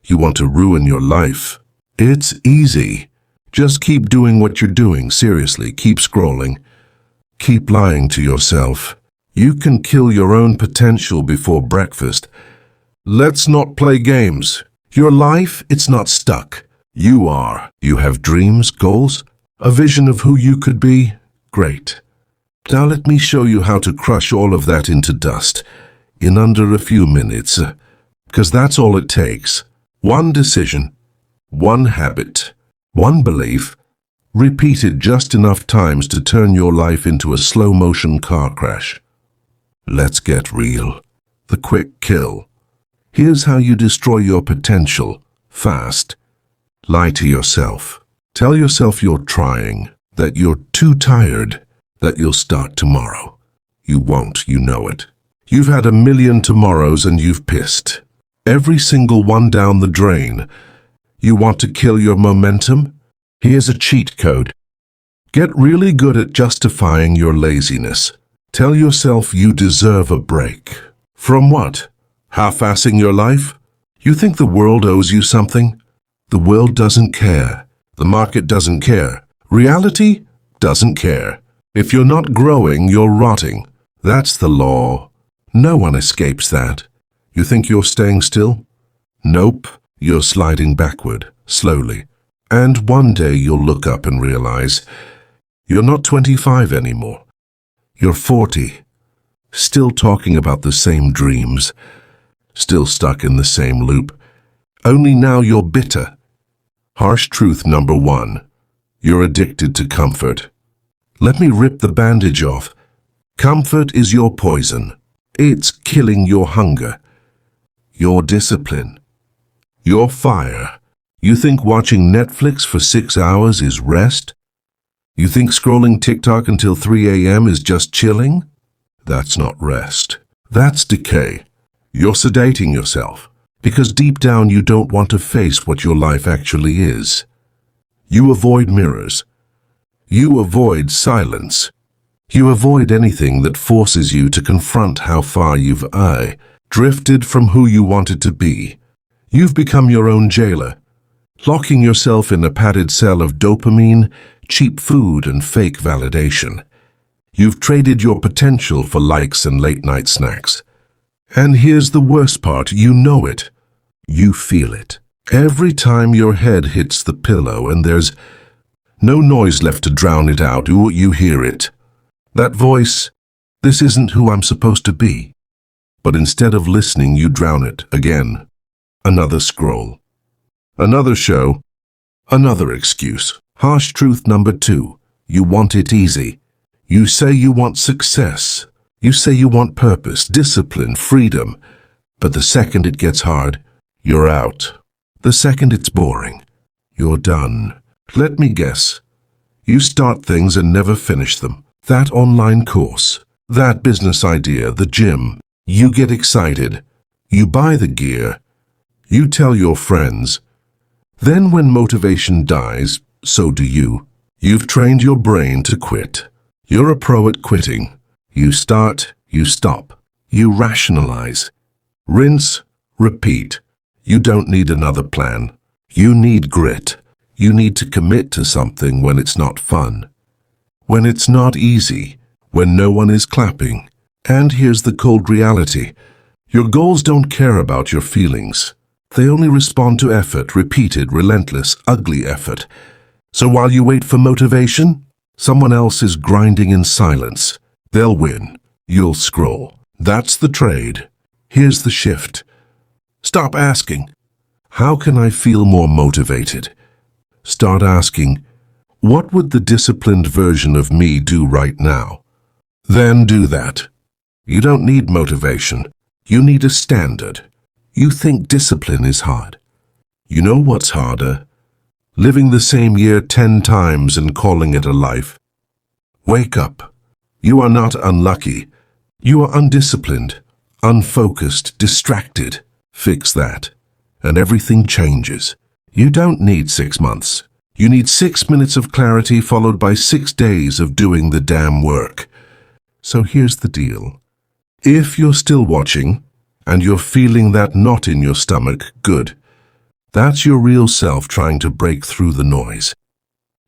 You want to ruin your life. It's easy. Just keep doing what you're doing, seriously. Keep scrolling. Keep lying to yourself. You can kill your own potential before breakfast. Let's not play games. Your life, it's not stuck. You are. You have dreams, goals, a vision of who you could be. Great. Now let me show you how to crush all of that into dust in under a few minutes, because that's all it takes. One decision, one habit, one belief, repeated just enough times to turn your life into a slow-motion car crash. Let's get real. The quick kill. Here's how you destroy your potential, fast. Lie to yourself. Tell yourself you're trying, that you're too tired, that you'll start tomorrow. You won't, you know it. You've had a million tomorrows and you've pissed. Every single one down the drain. You want to kill your momentum? Here's a cheat code. Get really good at justifying your laziness. Tell yourself you deserve a break. From what? Half-assing your life? You think the world owes you something? The world doesn't care. The market doesn't care. Reality doesn't care. If you're not growing, you're rotting. That's the law. No one escapes that. You think you're staying still? Nope. You're sliding backward, slowly. And one day you'll look up and realize you're not 25 anymore. You're 40. Still talking about the same dreams. Still stuck in the same loop. Only now you're bitter. Harsh truth number 1. You're addicted to comfort. Let me rip the bandage off. Comfort is your poison. It's killing your hunger, your discipline, your fire. You think watching Netflix for 6 hours is rest? You think scrolling TikTok until 3 a.m. is just chilling? That's not rest. That's decay. You're sedating yourself, because deep down you don't want to face what your life actually is. You avoid mirrors. You avoid silence. You avoid anything that forces you to confront how far you've drifted from who you wanted to be. You've become your own jailer, locking yourself in a padded cell of dopamine, cheap food, and fake validation. You've traded your potential for likes and late-night snacks. And here's the worst part, you know it. You feel it. Every time your head hits the pillow and there's no noise left to drown it out, you hear it. That voice, this isn't who I'm supposed to be. But instead of listening, you drown it again. Another scroll. Another show. Another excuse. Harsh truth number 2. You want it easy. You say you want success. You say you want purpose, discipline, freedom. But the second it gets hard, you're out. The second it's boring, you're done. Let me guess. You start things and never finish them. That online course, that business idea, the gym. You get excited. You buy the gear. You tell your friends. Then when motivation dies, so do you. You've trained your brain to quit. You're a pro at quitting. You start, you stop. You rationalize. Rinse, repeat. You don't need another plan. You need grit. You need to commit to something when it's not fun. When it's not easy, when no one is clapping. And here's the cold reality. Your goals don't care about your feelings. They only respond to effort, repeated, relentless, ugly effort. So while you wait for motivation, someone else is grinding in silence. They'll win. You'll scroll. That's the trade. Here's the shift. Stop asking, how can I feel more motivated? Start asking, what would the disciplined version of me do right now? Then do that. You don't need motivation. You need a standard. You think discipline is hard. You know what's harder? Living the same year 10 times and calling it a life. Wake up. You are not unlucky. You are undisciplined, unfocused, distracted. Fix that, and everything changes. You don't need 6 months. You need 6 minutes of clarity followed by 6 days of doing the damn work. So here's the deal. If you're still watching, and you're feeling that knot in your stomach, good. That's your real self trying to break through the noise.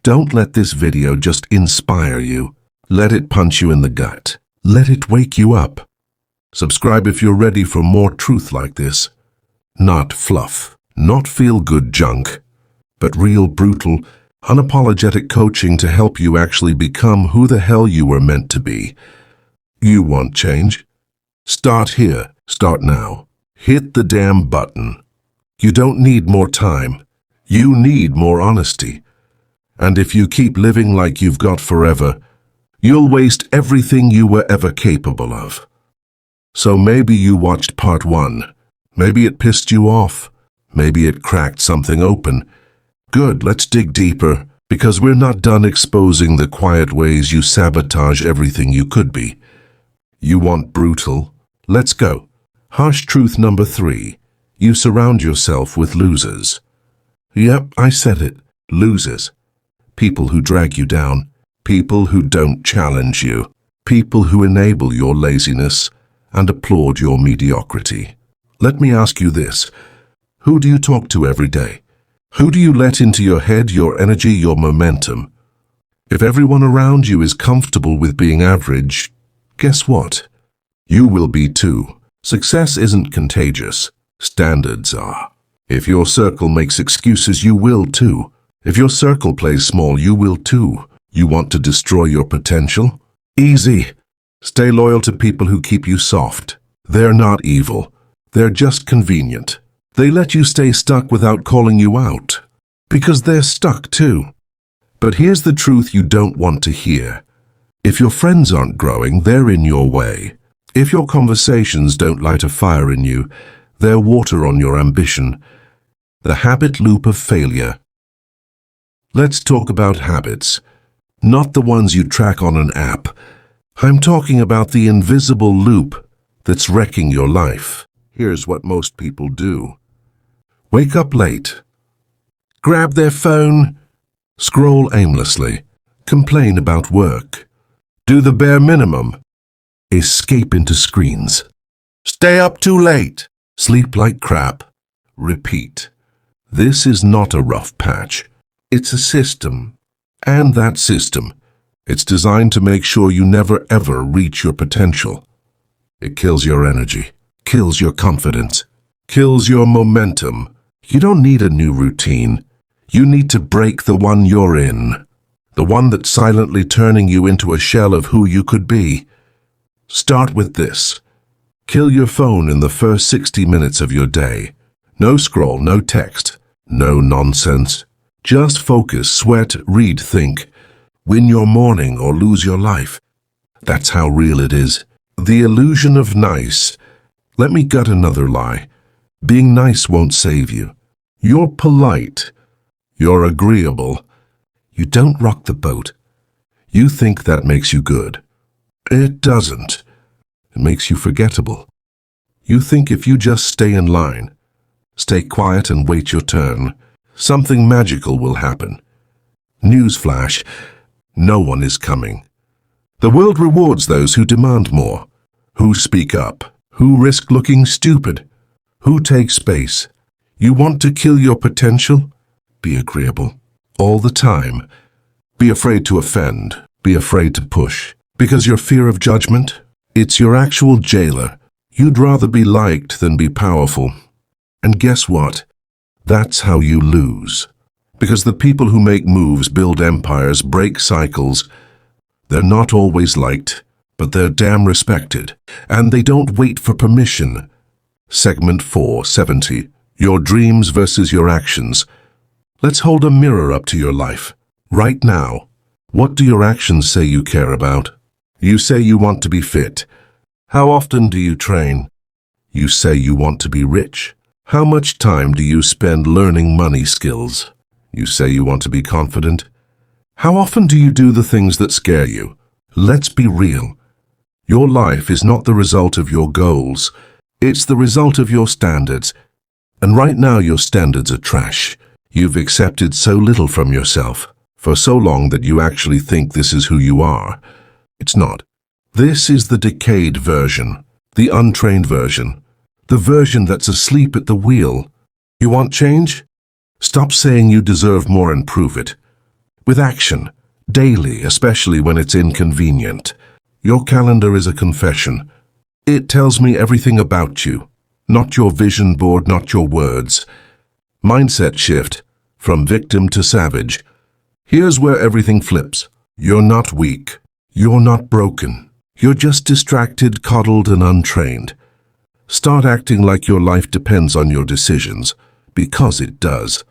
Don't let this video just inspire you. Let it punch you in the gut. Let it wake you up. Subscribe if you're ready for more truth like this. Not fluff, not feel-good junk, but real, brutal, unapologetic coaching to help you actually become who the hell you were meant to be. You want change? Start here. Start now. Hit the damn button. You don't need more time. You need more honesty. And if you keep living like you've got forever, you'll waste everything you were ever capable of. So maybe you watched part 1. Maybe it pissed you off. Maybe it cracked something open. Good, let's dig deeper, because we're not done exposing the quiet ways you sabotage everything you could be. You want brutal? Let's go. Harsh truth number 3. You surround yourself with losers. Yep, I said it. Losers. People who drag you down. People who don't challenge you. People who enable your laziness and applaud your mediocrity. Let me ask you this. Who do you talk to every day? Who do you let into your head, your energy, your momentum? If everyone around you is comfortable with being average, guess what? You will be too. Success isn't contagious. Standards are. If your circle makes excuses, you will too. If your circle plays small, you will too. You want to destroy your potential? Easy. Stay loyal to people who keep you soft. They're not evil. They're just convenient. They let you stay stuck without calling you out. Because they're stuck too. But here's the truth you don't want to hear. If your friends aren't growing, they're in your way. If your conversations don't light a fire in you, they're water on your ambition. The habit loop of failure. Let's talk about habits. Not the ones you track on an app. I'm talking about the invisible loop that's wrecking your life. Here's what most people do. Wake up late. Grab their phone. Scroll aimlessly. Complain about work. Do the bare minimum. Escape into screens. Stay up too late. Sleep like crap. Repeat. This is not a rough patch. It's a system. And that system, it's designed to make sure you never ever reach your potential. It kills your energy, kills your confidence, kills your momentum. You don't need a new routine. You need to break the one you're in. The one that's silently turning you into a shell of who you could be. Start with this. Kill your phone in the first 60 minutes of your day. No scroll, no text, no nonsense. Just focus, sweat, read, think. Win your morning or lose your life. That's how real it is. The illusion of nice. Let me gut another lie. Being nice won't save you. You're polite. You're agreeable. You don't rock the boat. You think that makes you good. It doesn't. It makes you forgettable. You think if you just stay in line, stay quiet and wait your turn, something magical will happen. Newsflash, no one is coming. The world rewards those who demand more, who speak up, who risk looking stupid, who take space. You want to kill your potential? Be agreeable. All the time. Be afraid to offend. Be afraid to push. Because your fear of judgment, it's your actual jailer. You'd rather be liked than be powerful. And guess what? That's how you lose. Because the people who make moves, build empires, break cycles, they're not always liked, but they're damn respected. And they don't wait for permission. Segment 470. Your dreams versus your actions. Let's hold a mirror up to your life. Right now, what do your actions say you care about? You say you want to be fit. How often do you train? You say you want to be rich. How much time do you spend learning money skills? You say you want to be confident. How often do you do the things that scare you? Let's be real. Your life is not the result of your goals. It's the result of your standards. And right now your standards are trash. You've accepted so little from yourself for so long that you actually think this is who you are. It's not. This is the decayed version, the untrained version, the version that's asleep at the wheel. You want change? Stop saying you deserve more and prove it. With action, daily, especially when it's inconvenient. Your calendar is a confession. It tells me everything about you, not your vision board, not your words. Mindset shift, from victim to savage. Here's where everything flips. You're not weak. You're not broken. You're just distracted, coddled, and untrained. Start acting like your life depends on your decisions, because it does.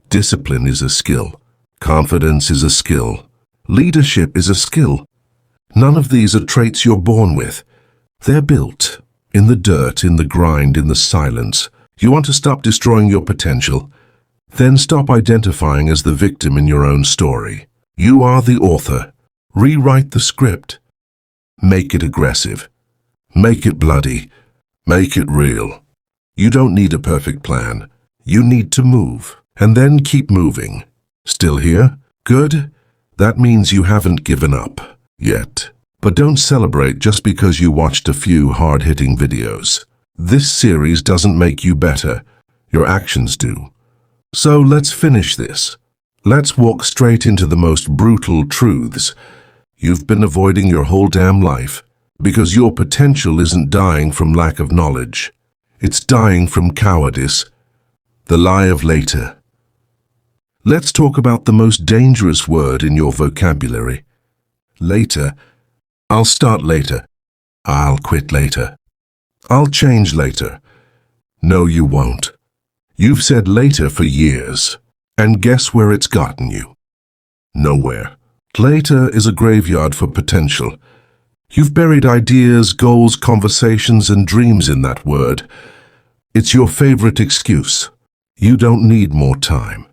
Discipline is a skill. Confidence is a skill. Leadership is a skill. None of these are traits you're born with. They're built. In the dirt, in the grind, in the silence. You want to stop destroying your potential? Then stop identifying as the victim in your own story. You are the author. Rewrite the script. Make it aggressive. Make it bloody. Make it real. You don't need a perfect plan. You need to move. And then keep moving. Still here? Good. That means you haven't given up. Yet. But don't celebrate just because you watched a few hard-hitting videos. This series doesn't make you better. Your actions do. So let's finish this. Let's walk straight into the most brutal truths. You've been avoiding your whole damn life because your potential isn't dying from lack of knowledge. It's dying from cowardice. The lie of later. Let's talk about the most dangerous word in your vocabulary. Later. I'll start later. I'll quit later. I'll change later. No, you won't. You've said later for years. And guess where it's gotten you? Nowhere. Later is a graveyard for potential. You've buried ideas, goals, conversations, and dreams in that word. It's your favorite excuse. You don't need more time.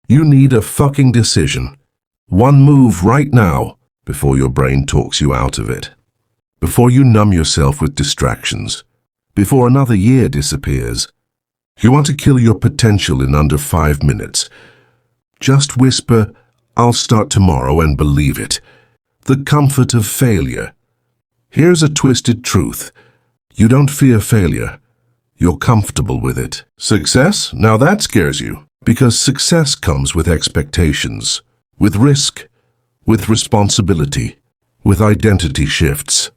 You need a fucking decision. One move right now before your brain talks you out of it. Before you numb yourself with distractions. Before another year disappears. You want to kill your potential in under 5 minutes. Just whisper, I'll start tomorrow, and believe it. The comfort of failure. Here's a twisted truth. You don't fear failure. You're comfortable with it. Success? Now that scares you. Because success comes with expectations, with risk, with responsibility, with identity shifts.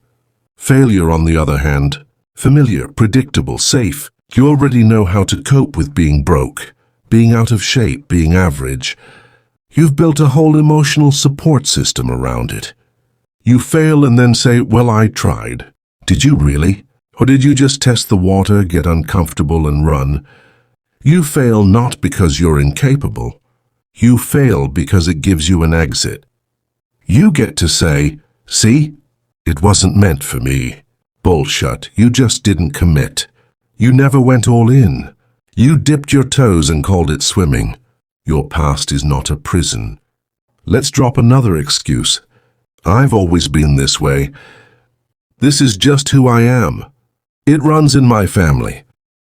Failure, on the other hand, familiar, predictable, safe. You already know how to cope with being broke, being out of shape, being average. You've built a whole emotional support system around it. You fail and then say, well, I tried. Did you really? Or did you just test the water, get uncomfortable, and run? You fail not because you're incapable. You fail because it gives you an exit. You get to say, see, it wasn't meant for me. Bullshit, you just didn't commit. You never went all in. You dipped your toes and called it swimming. Your past is not a prison. Let's drop another excuse. I've always been this way. This is just who I am. It runs in my family.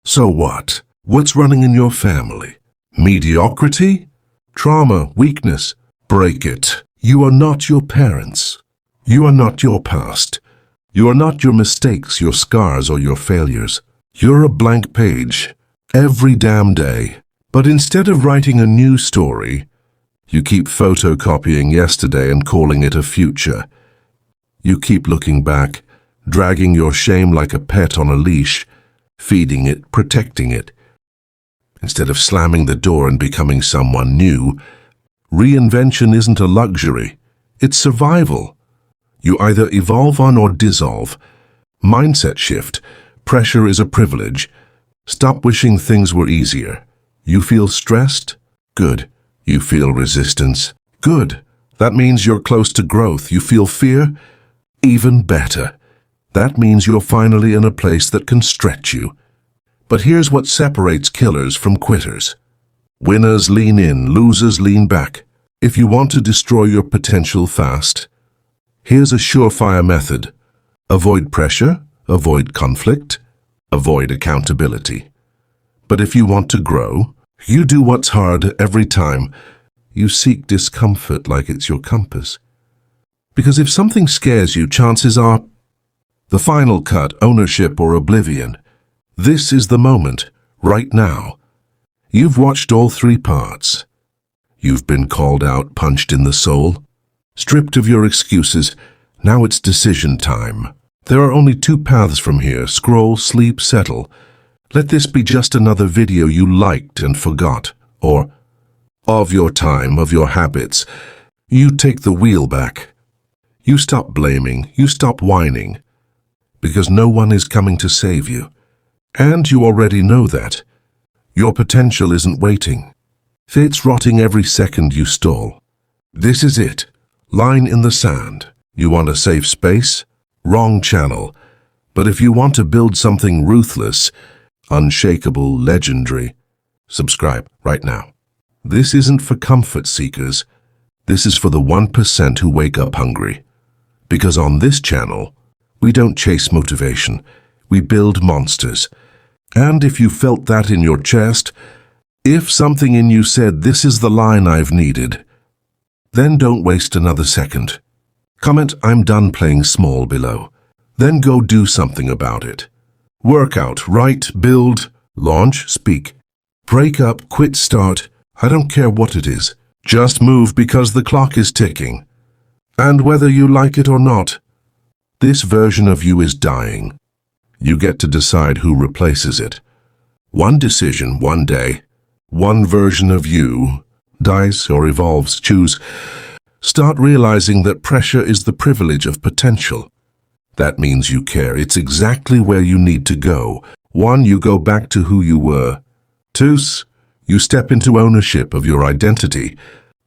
So what? What's running in your family? Mediocrity? Trauma, weakness? Break it. You are not your parents. You are not your past. You are not your mistakes, your scars, or your failures. You're a blank page, every damn day. But instead of writing a new story, you keep photocopying yesterday and calling it a future. You keep looking back, dragging your shame like a pet on a leash, feeding it, protecting it. Instead of slamming the door and becoming someone new, reinvention isn't a luxury, it's survival. You either evolve on or dissolve. Mindset shift. Pressure is a privilege. Stop wishing things were easier. You feel stressed? Good. You feel resistance? Good. That means you're close to growth. You feel fear? Even better. That means you're finally in a place that can stretch you. But here's what separates killers from quitters. Winners lean in, losers lean back. If you want to destroy your potential fast, here's a surefire method. Avoid pressure, avoid conflict, avoid accountability. But if you want to grow, you do what's hard every time. You seek discomfort like it's your compass. Because if something scares you, chances are the final cut, ownership, or oblivion. This is the moment, right now. You've watched all three parts. You've been called out, punched in the soul, stripped of your excuses. Now it's decision time. There are only two paths from here: scroll, sleep, settle. Let this be just another video you liked and forgot, or of your time, of your habits. You take the wheel back. You stop blaming, you stop whining, because no one is coming to save you. And you already know that. Your potential isn't waiting. Fate's rotting every second you stall. This is it. Line in the sand. You want a safe space? Wrong channel. But if you want to build something ruthless, unshakable, legendary, subscribe right now. This isn't for comfort seekers. This is for the 1% who wake up hungry. Because on this channel, we don't chase motivation. We build monsters. And if you felt that in your chest, if something in you said, "This is the line I've needed," then don't waste another second. Comment, "I'm done playing small" below. Then go do something about it. Work out, write, build, launch, speak. Break up, quit, start. I don't care what it is. Just move, because the clock is ticking. And whether you like it or not, this version of you is dying. You get to decide who replaces it. One decision, one day. One version of you dies or evolves. Choose. Start realizing that pressure is the privilege of potential. That means you care. It's exactly where you need to go. 1, you go back to who you were. 2, you step into ownership of your identity.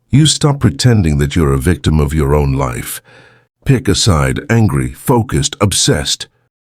You stop pretending that you're a victim of your own life. Pick a side: angry, focused, obsessed.